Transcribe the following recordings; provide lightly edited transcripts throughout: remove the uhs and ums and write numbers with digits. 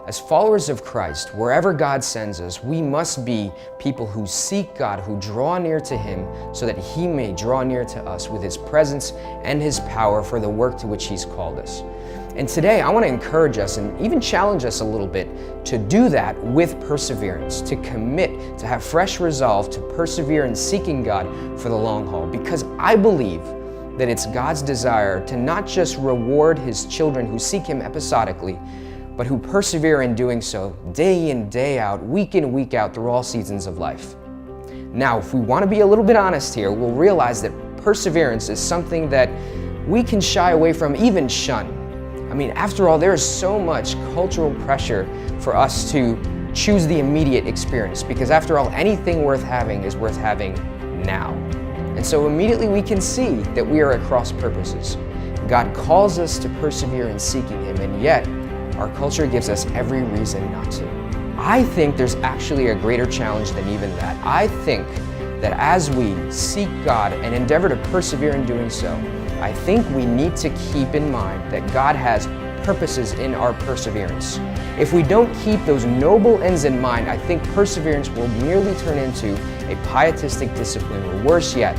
As followers of Christ, wherever God sends us, we must be people who seek God, who draw near to Him so that He may draw near to us with His presence and His power for the work to which He's called us. And today, I want to encourage us and even challenge us a little bit to do that with perseverance, to commit, to have fresh resolve, to persevere in seeking God for the long haul. Because I believe that it's God's desire to not just reward His children who seek Him episodically, but who persevere in doing so day in, day out, week in, week out, through all seasons of life. Now, if we want to be a little bit honest here, we'll realize that perseverance is something that we can shy away from, even shun. I mean, after all, there is so much cultural pressure for us to choose the immediate experience, because after all, anything worth having is worth having now. And so immediately we can see that we are at cross purposes. God calls us to persevere in seeking Him, and yet our culture gives us every reason not to. I think there's actually a greater challenge than even that. I think that as we seek God and endeavor to persevere in doing so, I think we need to keep in mind that God has purposes in our perseverance. If we don't keep those noble ends in mind, I think perseverance will merely turn into a pietistic discipline, or worse yet,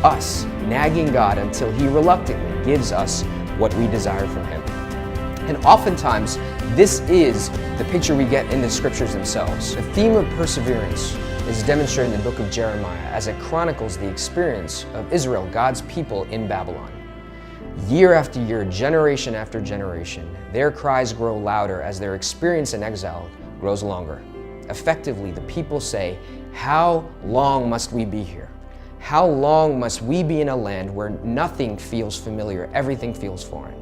us nagging God until He reluctantly gives us what we desire from Him. And oftentimes, this is the picture we get in the scriptures themselves. The theme of perseverance is demonstrated in the book of Jeremiah as it chronicles the experience of Israel, God's people in Babylon. Year after year, generation after generation, their cries grow louder as their experience in exile grows longer. Effectively, the people say, "How long must we be here? How long must we be in a land where nothing feels familiar, everything feels foreign?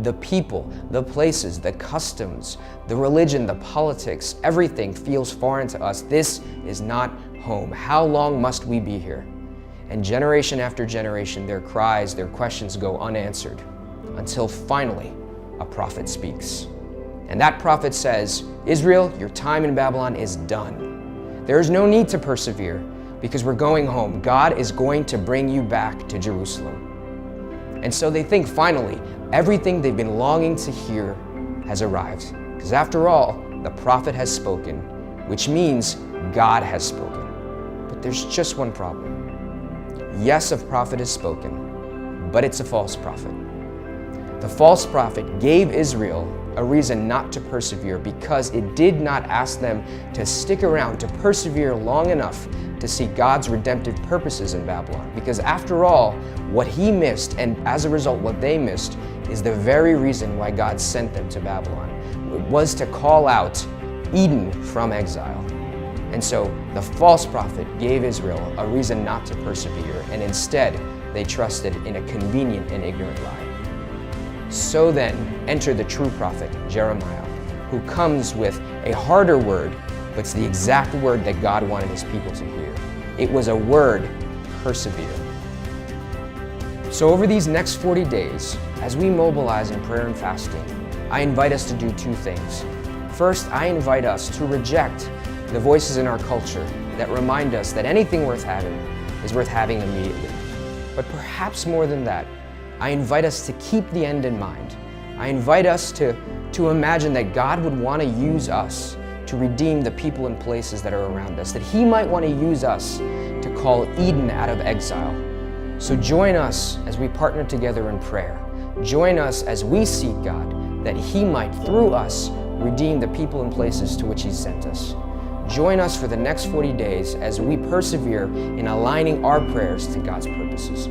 The people, the places, the customs, the religion, the politics, everything feels foreign to us. This is not home. How long must we be here?" And generation after generation, their cries, their questions go unanswered, until finally a prophet speaks. And that prophet says, "Israel, your time in Babylon is done. There is no need to persevere, because we're going home. God is going to bring you back to Jerusalem." And so they think finally, everything they've been longing to hear has arrived. Because after all, the prophet has spoken, which means God has spoken. But there's just one problem. Yes, a prophet has spoken, but it's a false prophet. The false prophet gave Israel a reason not to persevere because it did not ask them to stick around, to persevere long enough to see God's redemptive purposes in Babylon. Because after all, what He missed, and as a result what they missed, is the very reason why God sent them to Babylon. It was to call out Eden from exile. And so the false prophet gave Israel a reason not to persevere, and instead they trusted in a convenient and ignorant lie. So then enter the true prophet, Jeremiah, who comes with a harder word, but it's the exact word that God wanted His people to hear. It was a word, persevere. So over these next 40 days, as we mobilize in prayer and fasting, I invite us to do two things. First, I invite us to reject the voices in our culture that remind us that anything worth having is worth having immediately. But perhaps more than that, I invite us to keep the end in mind. I invite us to imagine that God would want to use us to redeem the people and places that are around us, that He might want to use us to call Eden out of exile. So join us as we partner together in prayer. Join us as we seek God, that He might, through us, redeem the people and places to which He sent us. Join us for the next 40 days as we persevere in aligning our prayers to God's purposes.